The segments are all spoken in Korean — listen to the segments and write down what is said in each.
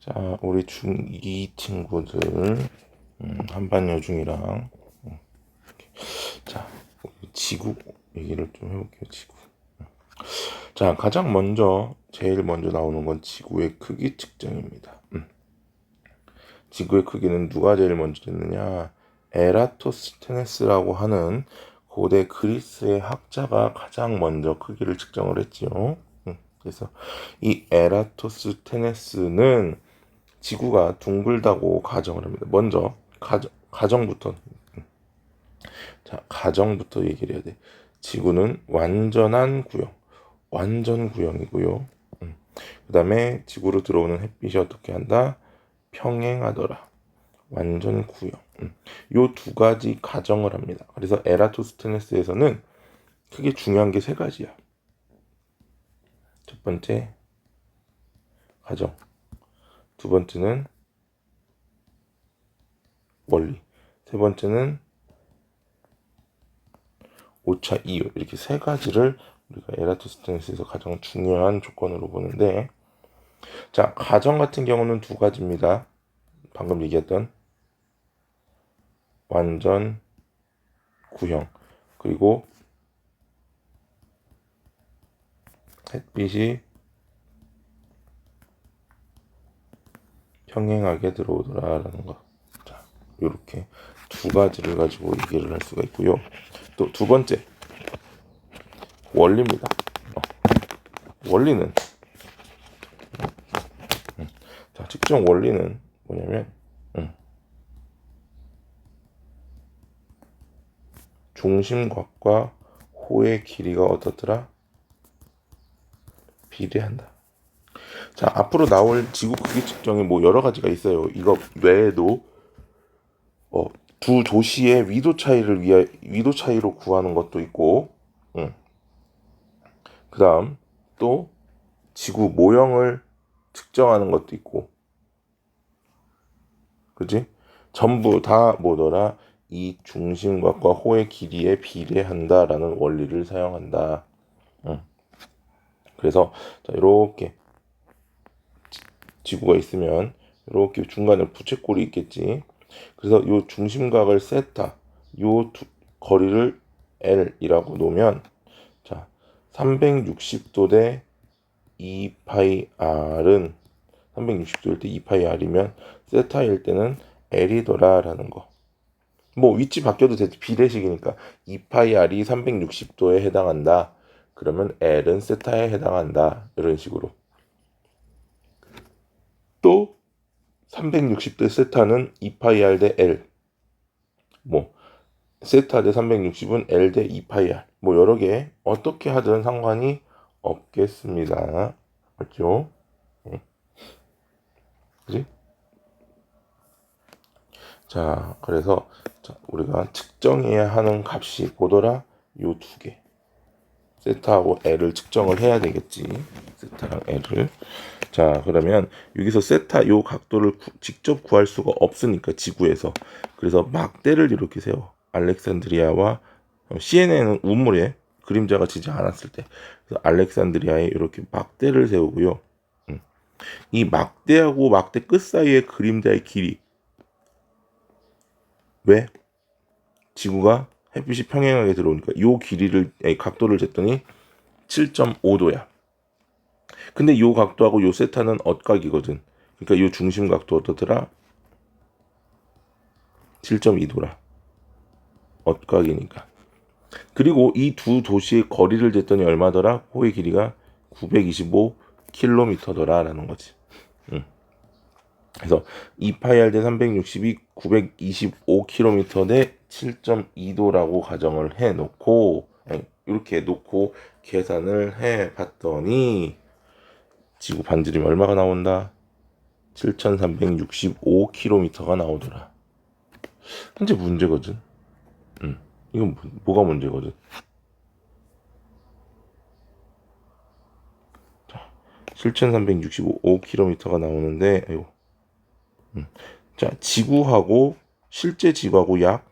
자, 우리 중2 친구들, 한반 여중이랑, 자, 지구 얘기를 좀 해볼게요, 지구. 자, 제일 먼저 나오는 건 지구의 크기 측정입니다. 지구의 크기는 누가 제일 먼저 했느냐? 에라토스테네스라고 하는 고대 그리스의 학자가 가장 먼저 크기를 측정을 했지요. 그래서 이 에라토스테네스는 지구가 둥글다고 가정을 합니다. 먼저 가정부터 가정부터 얘기를 해야 돼. 지구는 완전 구형이고요. 그 다음에 지구로 들어오는 햇빛이 어떻게 한다? 평행하더라. 완전 구형. 요 두 가지 가정을 합니다. 그래서 에라토스테네스에서는 크게 중요한 게 세 가지야. 첫 번째 가정, 두 번째는 원리, 세 번째는 오차 이유. 이렇게 세 가지를 우리가 에라토스테네스에서 가장 중요한 조건으로 보는데, 자, 가정 같은 경우는 두 가지입니다. 방금 얘기했던 완전 구형, 그리고 햇빛이 평행하게 들어오더라라는 거. 자, 이렇게 두 가지를 가지고 얘기를 할 수가 있고요. 또 두 번째 원리입니다. 원리는 자, 측정 원리는 뭐냐면 중심각과 호의 길이가 어떻더라? 비례한다. 자, 앞으로 나올 지구 크기 측정이 뭐 여러 가지가 있어요. 이거 외에도 두 도시의 위도 차이로 구하는 것도 있고, 그다음 또 지구 모형을 측정하는 것도 있고, 그지? 전부 다 뭐더라? 이 중심각과 호의 길이에 비례한다라는 원리를 사용한다. 그래서 자, 이렇게 지구가 있으면 이렇게 중간에 부채꼴이 있겠지. 그래서 요 중심각을 세타, 거리를 L이라고 놓으면, 자, 360도 대 2파이 R은 360도일 때 2파이 R이면 세타일 때는 L이더라라는 거. 뭐 위치 바뀌어도 되지. 비례식이니까 2파이 R이 360도에 해당한다. 그러면 L은 세타에 해당한다. 이런 식으로. 또 360대 세타는 2파이 R 대 L. 뭐 세타 대 360은 L 대 2파이 R. 뭐 여러 개 어떻게 하든 상관이 없겠습니다. 맞죠? 그지? 자, 그래서 우리가 측정해야 하는 값이 뭐더라? 요 두 개. 세타하고 L을 측정을 해야 되겠지. 세타랑 L을. 자, 그러면 여기서 세타 요 각도를 직접 구할 수가 없으니까 지구에서. 그래서 막대를 이렇게 세워. 알렉산드리아와 CNN은 우물에 그림자가 지지 않았을 때. 그래서 알렉산드리아에 이렇게 막대를 세우고요. 이 막대하고 막대 끝 사이의 그림자의 길이. 왜? 지구가 햇빛이 평행하게 들어오니까 각도를 쟀더니 7.5도야. 근데 요 각도하고 요 세타는 엇각이거든. 그러니까 요 중심 각도 어떻더라? 7.2도라. 엇각이니까. 그리고 이 두 도시의 거리를 쟀더니 얼마더라? 호의 길이가 925km더라라는 거지. 그래서 2파이 대 360이 925km 대 7.2도라고 가정을 해놓고 이렇게 놓고 계산을 해봤더니 지구 반지름이 얼마가 나온다? 7,365km가 나오더라. 현재 문제거든. 이건 뭐가 문제거든? 자, 7,365km가 나오는데, 자, 실제 지구하고 약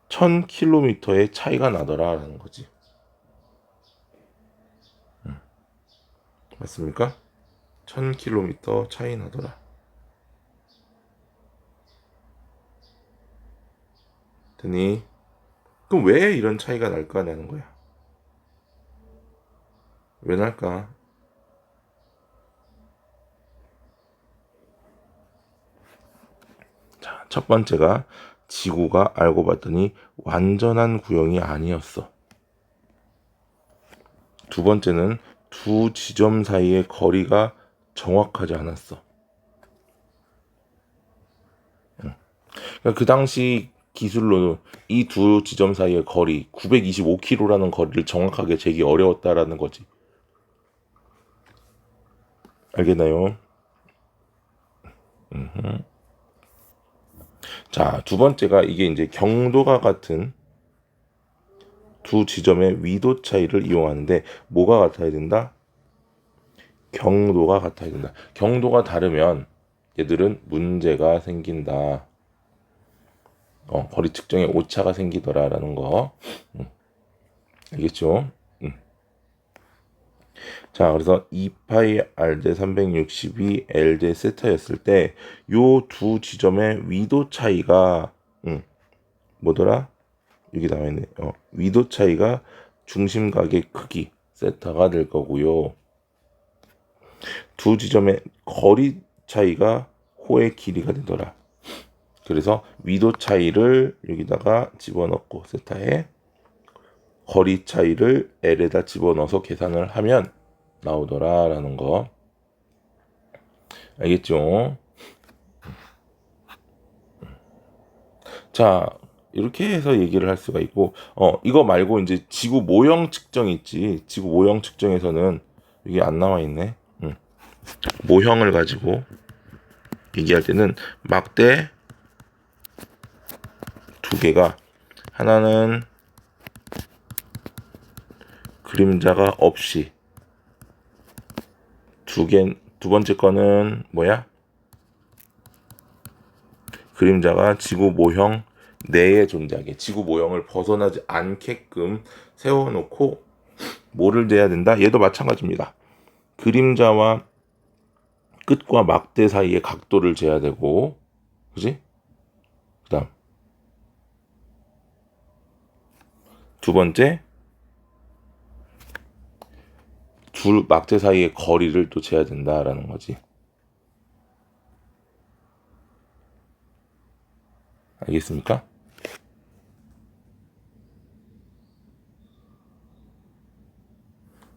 1,000km의 차이가 나더라라는 거지. 맞습니까? 1000km 차이 나더라. 되니? 그럼 왜 이런 차이가 날까라는 거야. 왜 날까? 자, 첫 번째가 지구가 알고 봤더니 완전한 구형이 아니었어. 두 번째는 두 지점 사이의 거리가 정확하지 않았어. 그러니까 그 당시 기술로 이 두 지점 사이의 거리 925km라는 거리를 정확하게 재기 어려웠다라는 거지. 알겠나요? 자, 두 번째가 이게 이제 경도가 같은 두 지점의 위도 차이를 이용하는데 뭐가 같아야 된다? 경도가 같아야 된다. 경도가 다르면 얘들은 문제가 생긴다. 거리 측정에 오차가 생기더라라는 거. 알겠죠? 자, 그래서 2파이 R제 362 LJ 세타였을 때 요 두 지점의 위도 차이가 뭐더라? 여기 나와 있네. 위도 차이가 중심각의 크기 세타가 될 거고요. 두 지점의 거리 차이가 호의 길이가 되더라. 그래서 위도 차이를 여기다가 집어넣고 세타에 거리 차이를 L에다 집어넣어서 계산을 하면 나오더라라는 거. 알겠죠? 자, 이렇게 해서 얘기를 할 수가 있고, 이거 말고 이제 지구 모형 측정 있지. 지구 모형 측정에서는 이게 안 나와 있네. 모형을 가지고 얘기할 때는 막대 두 개가, 하나는 그림자가 없이, 두 번째 거는 뭐야? 그림자가 지구 모형 내에 존재하게, 지구 모형을 벗어나지 않게끔 세워놓고 뭐를 재야 된다? 얘도 마찬가지입니다. 그림자와 끝과 막대 사이의 각도를 재야 되고, 그지? 그 다음 두 번째, 둘 막대 사이의 거리를 또 재야 된다라는 거지. 알겠습니까?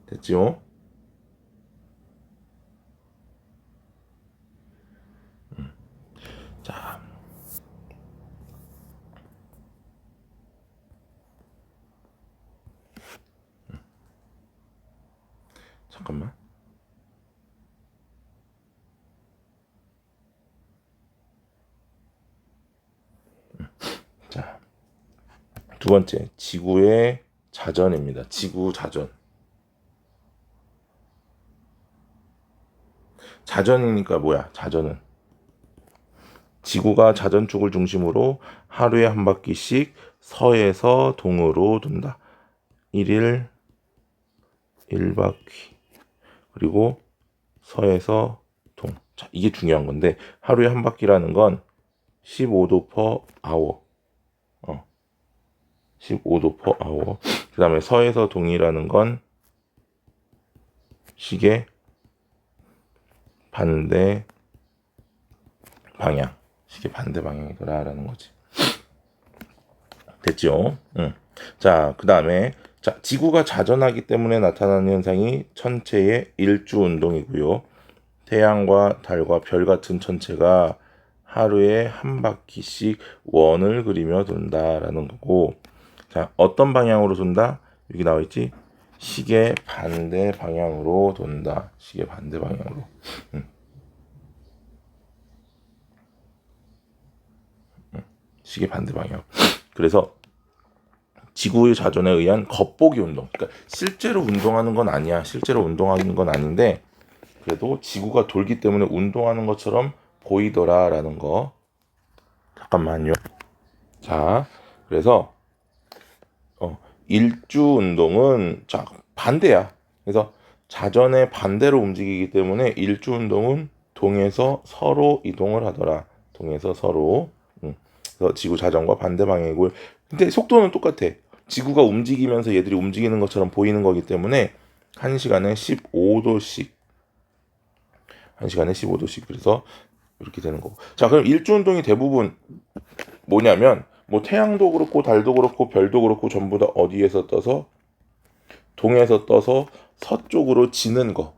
됐죠? 자, 잠깐만. 자, 두 번째, 지구의 자전입니다. 지구 자전. 자전이니까 뭐야? 자전은 지구가 자전 쪽을 중심으로 하루에 한 바퀴씩 서에서 동으로 돈다. 1일 1바퀴. 그리고 서에서 동. 자, 이게 중요한 건데 하루에 한 바퀴라는 건 15도 per hour. 15도 per hour. 그다음에 서에서 동이라는 건 시계 반대 방향. 시계 반대 방향이더라라는 거지. 됐죠? 응. 자, 그다음에 자, 지구가 자전하기 때문에 나타나는 현상이 천체의 일주 운동이고요. 태양과 달과 별 같은 천체가 하루에 한 바퀴씩 원을 그리며 돈다라는 거고, 자, 어떤 방향으로 돈다? 여기 나와 있지? 시계 반대 방향으로 돈다. 시계 반대 방향으로. 시계 반대 방향. 그래서 지구의 자전에 의한 겉보기 운동. 그러니까 실제로 운동하는 건 아니야. 실제로 운동하는 건 아닌데 그래도 지구가 돌기 때문에 운동하는 것처럼 보이더라라는 거. 잠깐만요. 자, 그래서 일주 운동은 자 반대야. 그래서 자전의 반대로 움직이기 때문에 일주 운동은 동에서 서로 이동을 하더라. 동에서 서로. 그래서 지구 자전과 반대 방향이고, 근데 속도는 똑같아. 지구가 움직이면서 얘들이 움직이는 것처럼 보이는 거기 때문에 1시간에 15도씩. 1시간에 15도씩. 그래서 이렇게 되는 거고. 자, 그럼 일주 운동이 대부분 뭐냐면, 뭐 태양도 그렇고 달도 그렇고 별도 그렇고 전부 다 어디에서 떠서 동에서 떠서 서쪽으로 지는 거.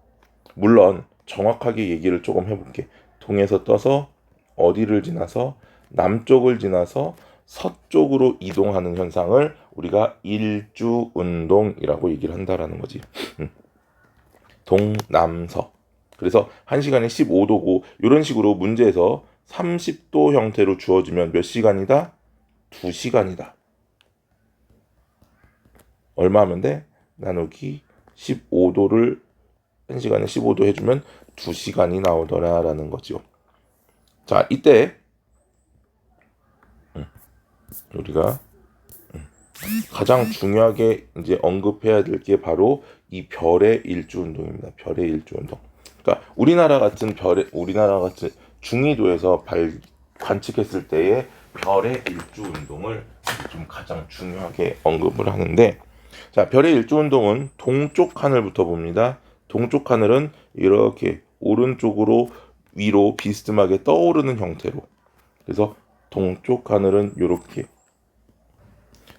물론 정확하게 얘기를 조금 해볼게. 동에서 떠서 어디를 지나서 남쪽을 지나서 서쪽으로 이동하는 현상을 우리가 일주 운동이라고 얘기를 한다라는 거지. 동남서. 그래서 1시간에 15도고 이런 식으로 문제에서 30도 형태로 주어지면 몇 시간이다? 2시간이다. 얼마 하면 돼? 나누기 15도를 1시간에 15도 해주면 2시간이 나오더라라는 거죠. 자, 이때 우리가 가장 중요하게 이제 언급해야 될 게 바로 이 별의 일주 운동입니다. 별의 일주 운동. 그러니까 우리나라 같은 중위도에서 관측했을 때의 별의 일주 운동을 좀 가장 중요하게 언급을 하는데, 자, 별의 일주 운동은 동쪽 하늘부터 봅니다. 동쪽 하늘은 이렇게 오른쪽으로 위로 비스듬하게 떠오르는 형태로. 그래서 동쪽 하늘은 이렇게,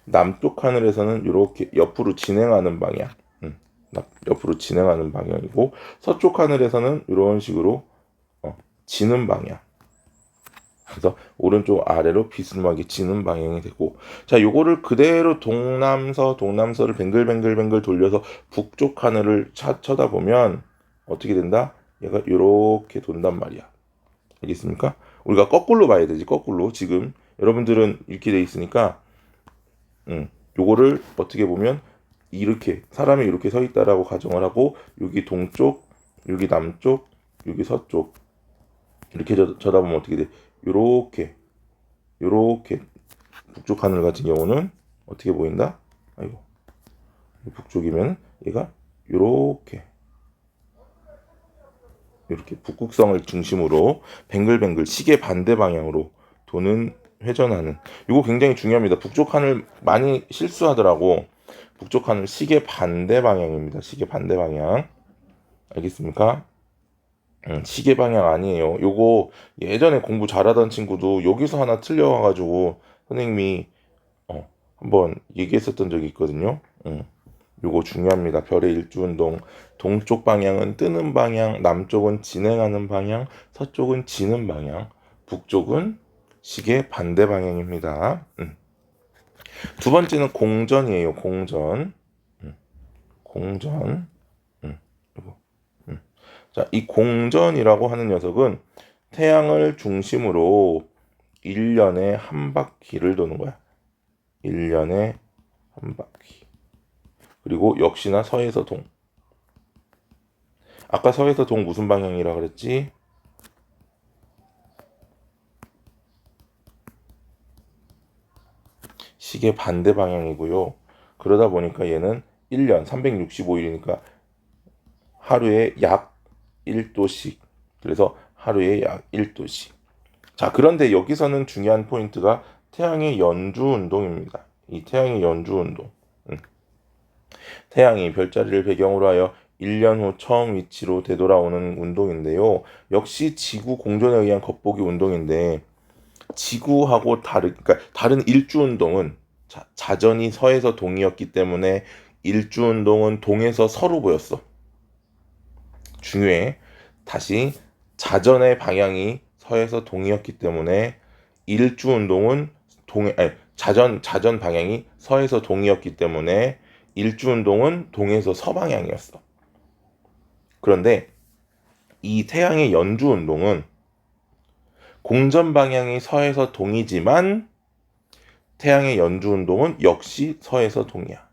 남쪽 하늘에서는 이렇게 옆으로 진행하는 방향, 옆으로 진행하는 방향이고, 서쪽 하늘에서는 이런 식으로 지는 방향. 그래서 오른쪽 아래로 비스듬하게 지는 방향이 되고, 자, 요거를 그대로 동남서를 뱅글뱅글 돌려서 북쪽 하늘을 쳐다보면 어떻게 된다? 얘가 이렇게 돈단 말이야. 알겠습니까? 우리가 거꾸로 봐야 되지. 거꾸로. 지금 여러분들은 이렇게 돼 있으니까 요거를 어떻게 보면 이렇게 사람이 이렇게 서 있다라고 가정을 하고, 여기 동쪽, 여기 남쪽, 여기 서쪽 이렇게 쳐다보면 어떻게 돼? 요렇게 북쪽 하늘 같은 경우는 어떻게 보인다? 아이고, 북쪽이면 얘가 요렇게 북극성을 중심으로 뱅글뱅글 시계 반대 방향으로 도는, 회전하는, 이거 굉장히 중요합니다. 북쪽 하늘 많이 실수하더라고. 북쪽 하늘 시계 반대 방향입니다. 시계 반대 방향. 알겠습니까? 시계 방향 아니에요. 요거 예전에 공부 잘하던 친구도 여기서 하나 틀려와가지고 선생님이 한번 얘기했었던 적이 있거든요. 요거 중요합니다. 별의 일주 운동. 동쪽 방향은 뜨는 방향, 남쪽은 진행하는 방향, 서쪽은 지는 방향, 북쪽은 시계 반대 방향입니다. 두 번째는 공전이에요. 공전. 공전. 요거. 자, 이 공전이라고 하는 녀석은 태양을 중심으로 1년에 한 바퀴를 도는 거야. 1년에 한 바퀴. 그리고 역시나 서에서 동. 아까 서에서 동 무슨 방향이라 그랬지? 시계 반대 방향이고요. 그러다 보니까 얘는 1년 365일이니까 하루에 약 1도씩. 그래서 하루에 약 1도씩. 자, 그런데 여기서는 중요한 포인트가 태양의 연주 운동입니다. 이 태양의 연주 운동. 태양이 별자리를 배경으로 하여 1년 후 처음 위치로 되돌아오는 운동인데요. 역시 지구 공전에 의한 겉보기 운동인데, 지구하고 그러니까 다른 일주 운동은 자전이 서에서 동이었기 때문에 일주 운동은 동에서 서로 보였어. 중요해. 다시, 자전의 방향이 서에서 동이었기 때문에 일주 운동은 자전 방향이 서에서 동이었기 때문에 일주 운동은 동에서 서방향이었어. 그런데 이 태양의 연주 운동은 공전 방향이 서에서 동이지만 태양의 연주 운동은 역시 서에서 동이야.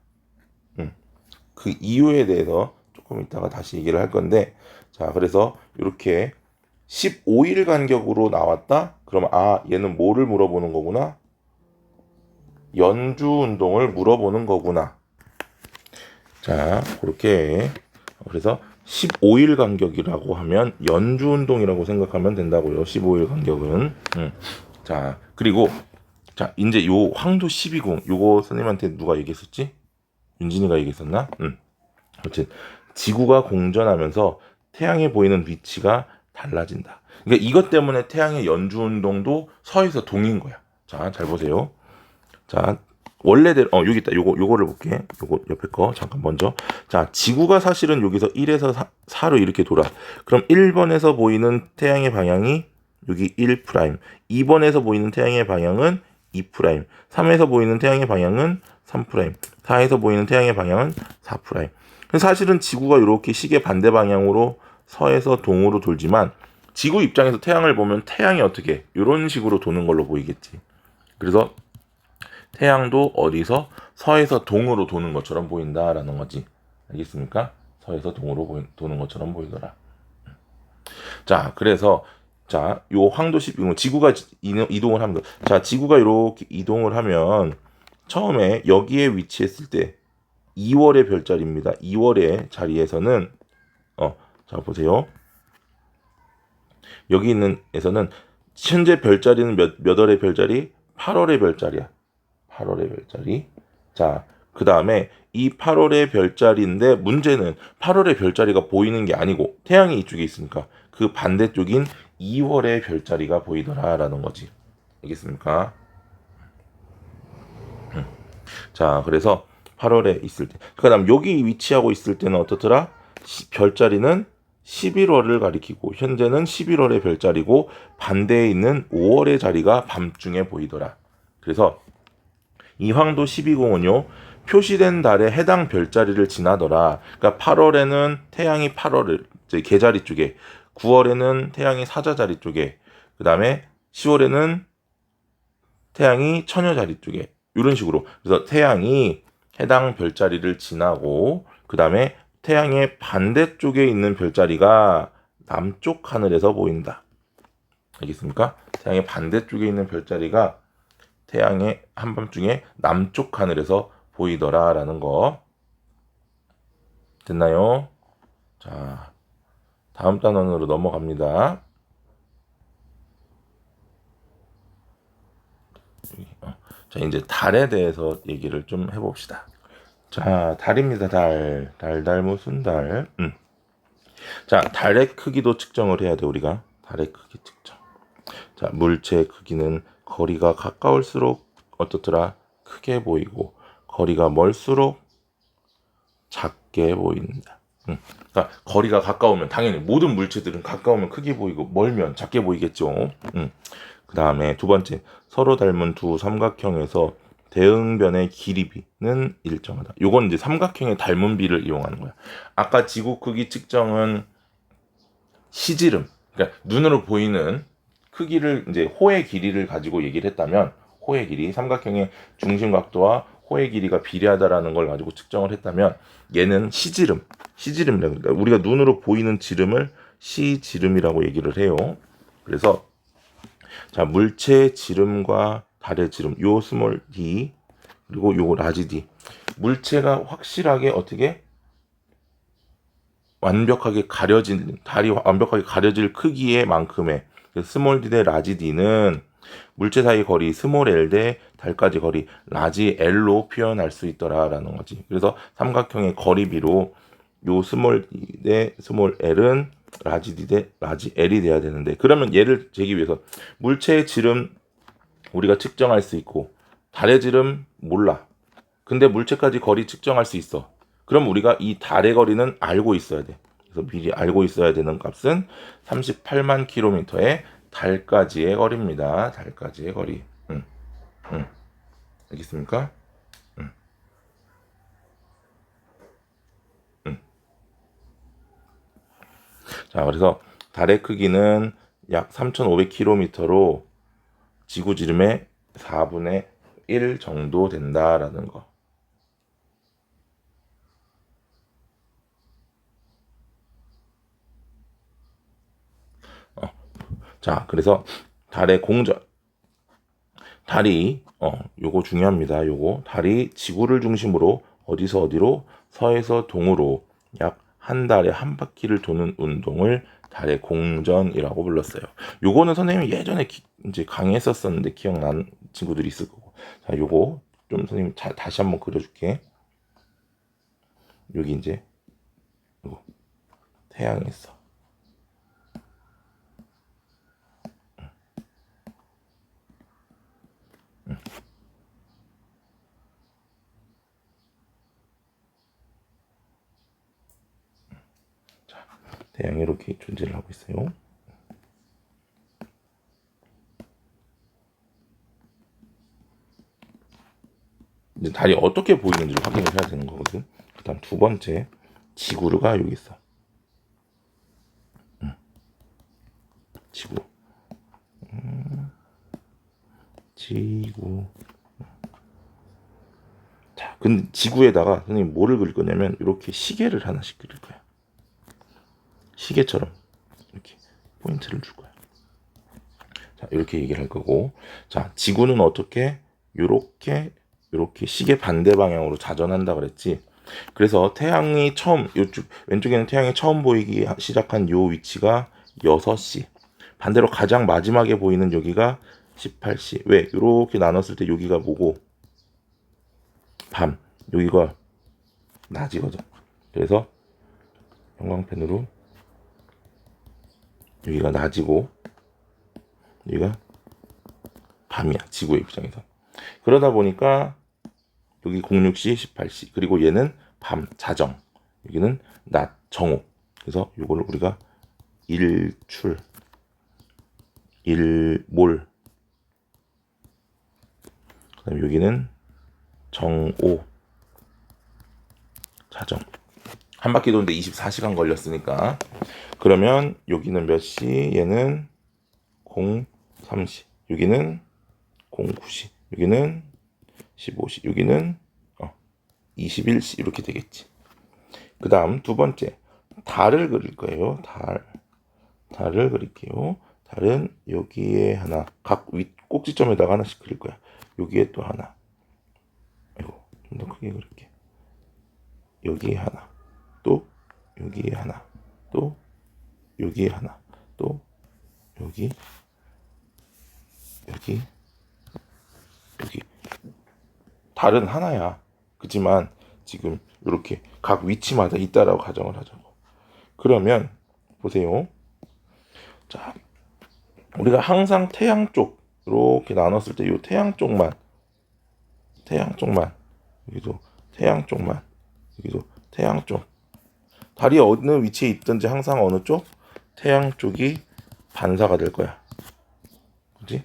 그 이유에 대해서 조금 이따가 다시 얘기를 할 건데, 자, 그래서 이렇게 15일 간격으로 나왔다? 그러면 얘는 뭐를 물어보는 거구나? 연주 운동을 물어보는 거구나. 자, 그렇게. 그래서 15일 간격이라고 하면 연주 운동이라고 생각하면 된다고요. 15일 간격은. 자, 그리고 자, 이제 요 황도 12궁 요거 선생님한테 누가 얘기했었지? 윤진이가 얘기했었나? 아무튼 지구가 공전하면서 태양에 보이는 위치가 달라진다. 그러니까 이것 때문에 태양의 연주 운동도 서에서 동인 거야. 자, 잘 보세요. 자, 원래대로 여기 있다. 요거를 볼게. 요거 옆에 거 잠깐 먼저. 자, 지구가 사실은 여기서 1에서 4로 이렇게 돌아. 그럼 1번에서 보이는 태양의 방향이 여기 1 프라임. 2번에서 보이는 태양의 방향은 2 프라임. 3에서 보이는 태양의 방향은 3 프라임. 4에서 보이는 태양의 방향은 4 프라임. 사실은 지구가 이렇게 시계 반대 방향으로 서에서 동으로 돌지만 지구 입장에서 태양을 보면 태양이 어떻게 이런 식으로 도는 걸로 보이겠지. 그래서 태양도 어디서 서에서 동으로 도는 것처럼 보인다라는 거지. 알겠습니까? 서에서 동으로 도는 것처럼 보이더라. 자, 그래서 자, 요 황도 12군 지구가 이동을 합니다. 자, 지구가 이렇게 이동을 하면 처음에 여기에 위치했을 때 2월의 별자리입니다. 2월의 자리에서는 자 보세요. 여기 있는 에서는 현재 별자리는 몇 월의 별자리? 8월의 별자리야. 8월의 별자리. 자, 그 다음에 이 8월의 별자리인데 문제는 8월의 별자리가 보이는 게 아니고 태양이 이쪽에 있으니까 그 반대쪽인 2월의 별자리가 보이더라라는 거지. 알겠습니까? 자, 그래서 8월에 있을 때. 그 다음 여기 위치하고 있을 때는 어떻더라? 별자리는 11월을 가리키고 현재는 11월의 별자리고 반대에 있는 5월의 자리가 밤중에 보이더라. 그래서 이 황도 12궁은요. 표시된 달에 해당 별자리를 지나더라. 그러니까 8월에는 태양이 8월을 개자리 쪽에 9월에는 태양이 사자자리 쪽에 그 다음에 10월에는 태양이 처녀자리 쪽에 이런 식으로 그래서 태양이 해당 별자리를 지나고 그 다음에 태양의 반대쪽에 있는 별자리가 남쪽 하늘에서 보인다. 알겠습니까? 태양의 반대쪽에 있는 별자리가 태양의 한밤중에 남쪽 하늘에서 보이더라라는 거. 됐나요? 자, 다음 단원으로 넘어갑니다. 자, 이제 달에 대해서 얘기를 좀 해봅시다. 자, 달입니다. 달 무슨 달? 자, 달의 크기도 측정을 해야 돼, 우리가. 달의 크기 측정. 자, 물체의 크기는 거리가 가까울수록 어떻더라? 크게 보이고, 거리가 멀수록 작게 보인다. 그러니까 거리가 가까우면 당연히 모든 물체들은 가까우면 크게 보이고 멀면 작게 보이겠죠. 그 다음에 두 번째, 서로 닮은 두 삼각형에서 대응변의 길이비는 일정하다. 요건 이제 삼각형의 닮은 비를 이용하는 거야. 아까 지구 크기 측정은 시지름, 그러니까 눈으로 보이는 크기를 이제 호의 길이를 가지고 얘기를 했다면 호의 길이, 삼각형의 중심 각도와 호의 길이가 비례하다라는 걸 가지고 측정을 했다면 얘는 시지름이라고 그러니까 우리가 눈으로 보이는 지름을 시지름이라고 얘기를 해요. 그래서 자, 물체의 지름과 달의 지름, 요 스몰 d 그리고 요 라지 d. 물체가 확실하게 어떻게 완벽하게 가려진 달이 완벽하게 가려질 크기의 만큼의 스몰 d 대 라지 d는 물체 사이 거리 스몰 l 대 달까지 거리 라지 l로 표현할 수 있더라라는 거지. 그래서 삼각형의 거리비로 요 스몰 d 대 스몰 l은 라지 d 대 라지 l이 돼야 되는데 그러면 얘를 재기 위해서 물체의 지름 우리가 측정할 수 있고 달의 지름 몰라. 근데 물체까지 거리 측정할 수 있어. 그럼 우리가 이 달의 거리는 알고 있어야 돼. 그래서 미리 알고 있어야 되는 값은 38만 킬로미터의 달까지의 거리입니다. 달까지의 거리. 알겠습니까? 자, 그래서 달의 크기는 약 3,500km로 지구 지름의 4분의 1 정도 된다라는 거. 자, 그래서 달의 공전. 달이 요거 중요합니다. 요거 달이 지구를 중심으로 어디서 어디로 서에서 동으로 약 한 달에 한 바퀴를 도는 운동을 달의 공전이라고 불렀어요. 요거는 선생님이 예전에 이제 강의했었었는데 기억나는 친구들이 있을 거고. 자, 요거 좀 선생님 다시 한번 그려줄게. 여기 이제 요거 태양이 있어. 자, 태양이 이렇게 존재를 하고 있어요. 이제 달이 어떻게 보이는지를 확인을 해야 되는 거거든. 그다음 두 번째, 지구가 여기 있어. 지구. 지구. 자, 근데 지구에다가 선생님 뭐를 그릴 거냐면 이렇게 시계를 하나씩 그릴 거야. 시계처럼 이렇게 포인트를 줄 거야. 자, 이렇게 얘기를 할 거고. 자, 지구는 어떻게 요렇게 시계 반대 방향으로 자전한다 그랬지. 그래서 태양이 처음 요쪽 왼쪽에는 태양이 처음 보이기 시작한 요 위치가 6시. 반대로 가장 마지막에 보이는 여기가 18시. 왜? 이렇게 나눴을 때 여기가 뭐고? 밤. 여기가 낮이거든. 그래서 형광펜으로 여기가 낮이고 여기가 밤이야. 지구의 입장에서. 그러다 보니까 여기 06시, 18시. 그리고 얘는 밤, 자정. 여기는 낮, 정오. 그래서 이거를 우리가 일출, 일몰. 그다음 여기는 정오, 자정. 한 바퀴 도는데 24시간 걸렸으니까. 그러면 여기는 몇 시? 얘는 03시. 여기는 09시. 여기는 15시. 여기는 21시. 이렇게 되겠지. 그 다음 두 번째. 달을 그릴 거예요. 달을 그릴게요. 달은 여기에 하나. 각 윗 꼭지점에다가 하나씩 그릴 거야. 여기에 또 하나. 이거 좀 더 크게 그릴게. 여기에 하나. 또 여기에 하나. 또 여기에 하나. 또 여기. 달은 하나야. 그지만 지금 이렇게 각 위치마다 있다라고 가정을 하자고. 그러면 보세요. 자, 우리가 항상 태양 쪽 이렇게 나눴을 때 이 태양 쪽만 여기도 태양 쪽만 여기도 태양 쪽 달이 어느 위치에 있든지 항상 어느 쪽? 태양 쪽이 반사가 될 거야. 그지?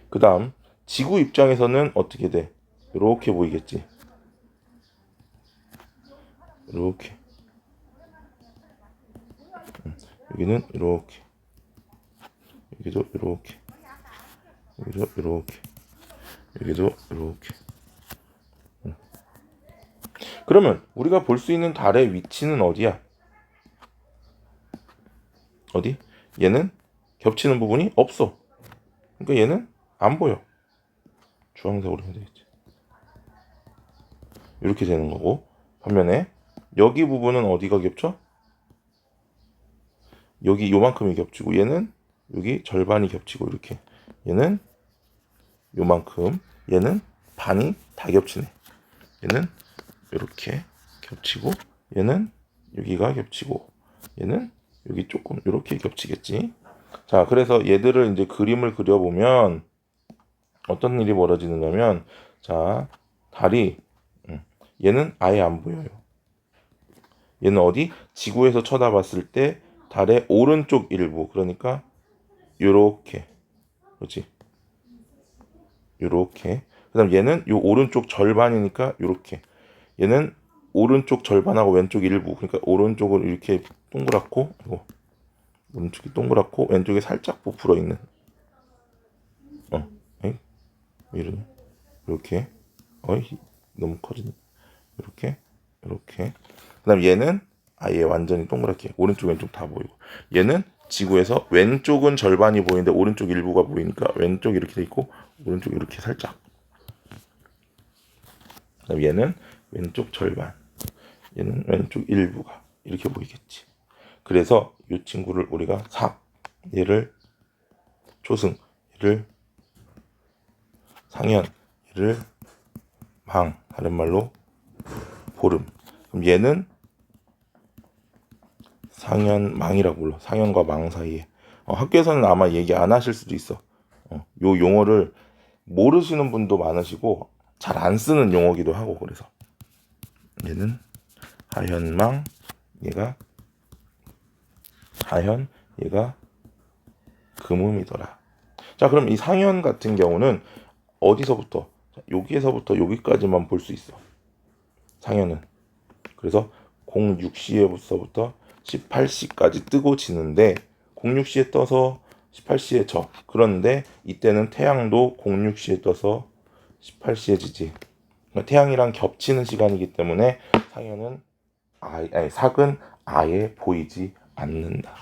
그 다음 지구 입장에서는 어떻게 돼? 이렇게 보이겠지. 이렇게. 여기는 이렇게. 여기도 이렇게. 여기도 이렇게. 여기도 이렇게. 그러면 우리가 볼 수 있는 달의 위치는 어디야? 어디? 얘는 겹치는 부분이 없어. 그러니까 얘는 안 보여. 주황색으로 해야 되겠지. 이렇게 되는 거고. 반면에 여기 부분은 어디가 겹쳐? 여기 요만큼이 겹치고 얘는 여기 절반이 겹치고 이렇게. 얘는 요만큼. 얘는 반이 다 겹치네. 얘는 이렇게 겹치고 얘는 여기가 겹치고 얘는 여기 조금 이렇게 겹치겠지. 자, 그래서 얘들을 이제 그림을 그려보면 어떤 일이 벌어지느냐면 자, 달이 얘는 아예 안 보여요. 얘는 어디? 지구에서 쳐다봤을 때 달의 오른쪽 일부. 그러니까 요렇게. 그렇지? 요렇게. 그다음 얘는 요 오른쪽 절반이니까 요렇게. 얘는 오른쪽 절반하고 왼쪽 일부. 그러니까 오른쪽은 이렇게 동그랗고 이거 오른쪽이 동그랗고 왼쪽에 살짝 부풀어 있는. 이러냐? 이렇게. 너무 커지네. 이렇게. 그다음 얘는 아예 완전히 동그랗게 오른쪽 왼쪽 다 보이고. 얘는 지구에서 왼쪽은 절반이 보이는데 오른쪽 일부가 보이니까 왼쪽 이렇게 돼 있고 오른쪽 이렇게 살짝. 그다음 얘는 왼쪽 절반. 얘는 왼쪽 일부가 이렇게 보이겠지. 그래서 이 친구를 우리가 삭, 얘를 초승, 얘를 상현, 얘를 망, 다른 말로 보름. 그럼 얘는 상현망이라고 불러. 상현과 망 사이에. 학교에서는 아마 얘기 안 하실 수도 있어. 요 용어를 모르시는 분도 많으시고 잘 안 쓰는 용어기도 하고. 그래서 얘는 하현망, 얘가 하현, 얘가 금음이더라. 자, 그럼 이 상현 같은 경우는 어디서부터? 여기에서부터 여기까지만 볼 수 있어. 상현은. 그래서 06시에서부터 18시까지 뜨고 지는데 06시에 떠서 18시에 져. 그런데 이때는 태양도 06시에 떠서 18시에 지지. 그러니까 태양이랑 겹치는 시간이기 때문에 상현은 삭은 아예 보이지 않는다.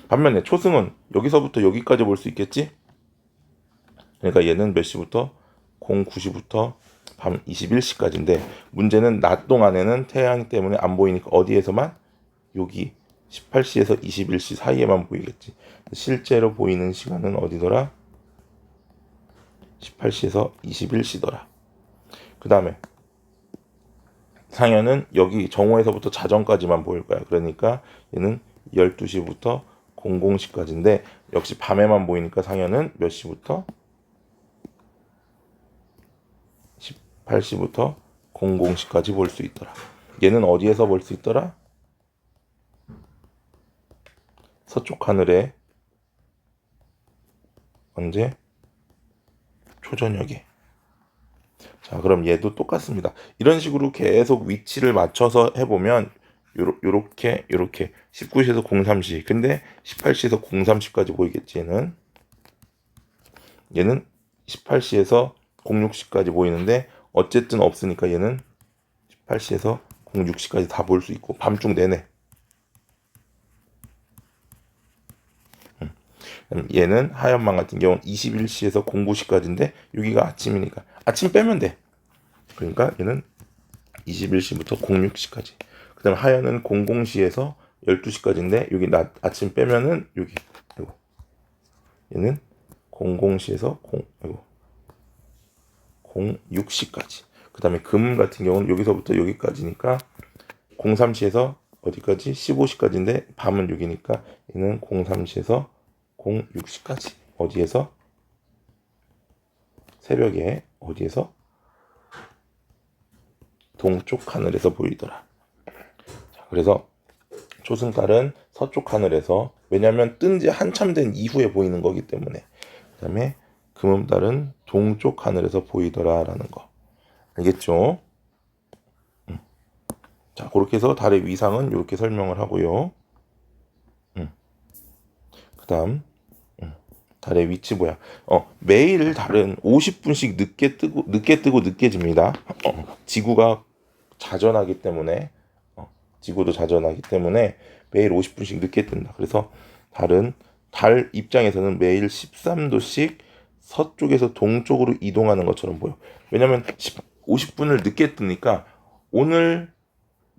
반면에 초승은 여기서부터 여기까지 볼 수 있겠지? 그러니까 얘는 몇 시부터? 09시부터 밤 21시까지인데 문제는 낮 동안에는 태양 때문에 안 보이니까 어디에서만? 여기 18시에서 21시 사이에만 보이겠지. 실제로 보이는 시간은 어디더라? 18시에서 21시더라. 그 다음에 상현은 여기 정오에서부터 자정까지만 보일 거야. 그러니까 얘는 12시부터 00시까지인데 역시 밤에만 보이니까 상현은 몇 시부터? 18시부터 00시까지 볼 수 있더라. 얘는 어디에서 볼 수 있더라? 서쪽 하늘에 언제? 초저녁에. 자, 그럼 얘도 똑같습니다. 이런 식으로 계속 위치를 맞춰서 해보면 요렇게 19시에서 03시 근데 18시에서 03시까지 보이겠지. 얘는 18시에서 06시까지 보이는데 어쨌든 없으니까 얘는 18시에서 06시까지 다 볼 수 있고 밤중 내내. 얘는 하얀망 같은 경우는 21시에서 09시까지인데 여기가 아침이니까 아침 빼면 돼. 그러니까 얘는 21시부터 06시까지. 그 다음에 하얀은 00시에서 12시까지인데 여기 아침 빼면은 여기 이거. 얘는 00시에서 06시까지. 그 다음에 금 같은 경우는 여기서부터 여기까지니까 03시에서 어디까지? 15시까지인데 밤은 여기니까 얘는 03시에서 06시까지. 어디에서? 새벽에 어디에서? 동쪽 하늘에서 보이더라. 자, 그래서 초승달은 서쪽 하늘에서, 왜냐하면 뜬 지 한참 된 이후에 보이는 거기 때문에. 그 다음에 금음달은 동쪽 하늘에서 보이더라 라는 거. 알겠죠? 자, 그렇게 해서 달의 위상은 이렇게 설명을 하고요. 그 다음 달의 위치 뭐야? 매일 달은 50분씩 늦게 뜨고 늦게 집니다. 지구가 자전하기 때문에 지구도 자전하기 때문에 매일 50분씩 늦게 뜬다. 그래서 달 입장에서는 매일 13도씩 서쪽에서 동쪽으로 이동하는 것처럼 보여. 왜냐면 50분을 늦게 뜨니까 오늘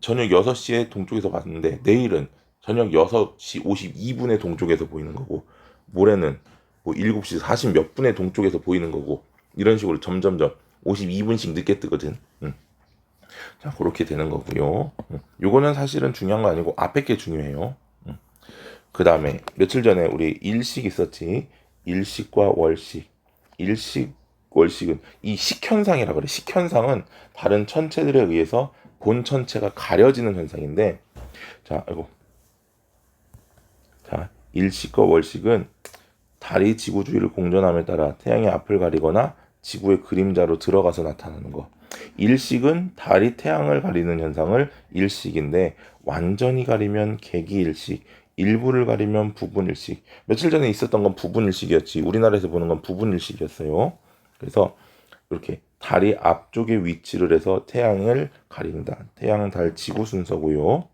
저녁 6시에 동쪽에서 봤는데 내일은 저녁 6시 52분에 동쪽에서 보이는 거고 모레는 뭐 7시 40 몇 분에 동쪽에서 보이는 거고 이런 식으로 점점점 52분씩 늦게 뜨거든. 자, 그렇게 되는 거고요. 요거는 사실은 중요한 거 아니고 앞에 게 중요해요. 그 다음에 며칠 전에 우리 일식 있었지. 일식과 월식. 일식, 월식은 이 식현상이라 그래. 식현상은 다른 천체들에 의해서 본 천체가 가려지는 현상인데, 자, 일식과 월식은 달이 지구 주위를 공전함에 따라 태양의 앞을 가리거나 지구의 그림자로 들어가서 나타나는 거. 일식은 달이 태양을 가리는 현상을 일식인데 완전히 가리면 개기일식, 일부를 가리면 부분일식. 며칠 전에 있었던 건 부분일식이었지. 우리나라에서 보는 건 부분일식이었어요. 그래서 이렇게 달이 앞쪽에 위치를 해서 태양을 가린다. 태양, 달, 지구 순서고요.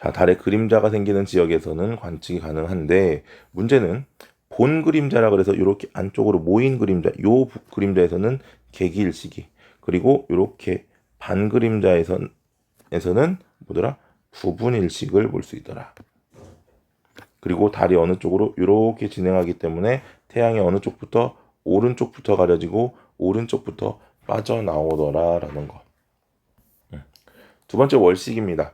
자, 달의 그림자가 생기는 지역에서는 관측이 가능한데 문제는 본 그림자라 그래서 이렇게 안쪽으로 모인 그림자, 요 그림자에서는 개기일식이, 그리고 이렇게 반 그림자에선 부분에서는 뭐더라? 부분 일식을 볼 수 있더라. 그리고 달이 어느 쪽으로 이렇게 진행하기 때문에 태양이 어느 쪽부터 오른쪽부터 가려지고 오른쪽부터 빠져나오더라라는 거. 두 번째 월식입니다.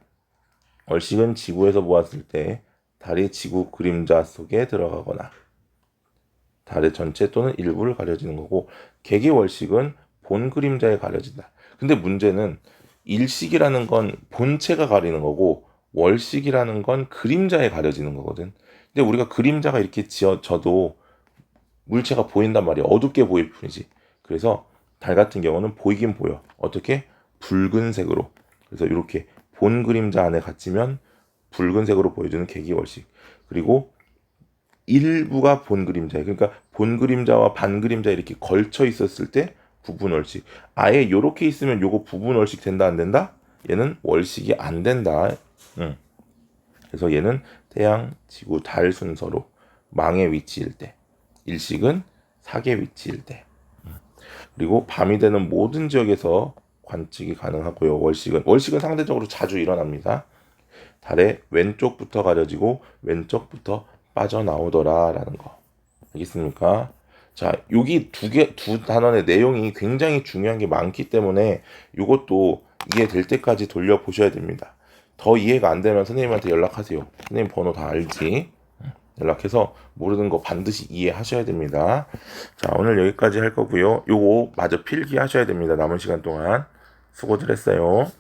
월식은 지구에서 보았을 때 달이 지구 그림자 속에 들어가거나 달의 전체 또는 일부를 가려지는 거고, 개개월식은 본 그림자에 가려진다. 근데 문제는 일식이라는 건 본체가 가리는 거고 월식이라는 건 그림자에 가려지는 거거든. 근데 우리가 그림자가 이렇게 지어져도 물체가 보인단 말이야. 어둡게 보일 뿐이지. 그래서 달 같은 경우는 보이긴 보여. 어떻게? 붉은색으로. 그래서 이렇게 본 그림자 안에 갇히면 붉은색으로 보여주는 개기월식. 그리고 일부가 본 그림자예요. 그러니까 본 그림자와 반 그림자 이렇게 걸쳐 있었을 때 부분 월식. 아예 이렇게 있으면 요거 부분 월식 된다 안 된다? 얘는 월식이 안 된다. 그래서 얘는 태양, 지구, 달 순서로 망의 위치일 때, 일식은 사계 위치일 때. 그리고 밤이 되는 모든 지역에서 관측이 가능하고요. 월식은 상대적으로 자주 일어납니다. 달의 왼쪽부터 가려지고 왼쪽부터 빠져나오더라라는 거. 알겠습니까? 자, 여기 두 단원의 내용이 굉장히 중요한 게 많기 때문에 이것도 이해될 때까지 돌려보셔야 됩니다. 더 이해가 안 되면 선생님한테 연락하세요. 선생님 번호 다 알지? 연락해서 모르는 거 반드시 이해하셔야 됩니다. 자, 오늘 여기까지 할 거고요. 요거 마저 필기하셔야 됩니다. 남은 시간 동안. 수고들 했어요.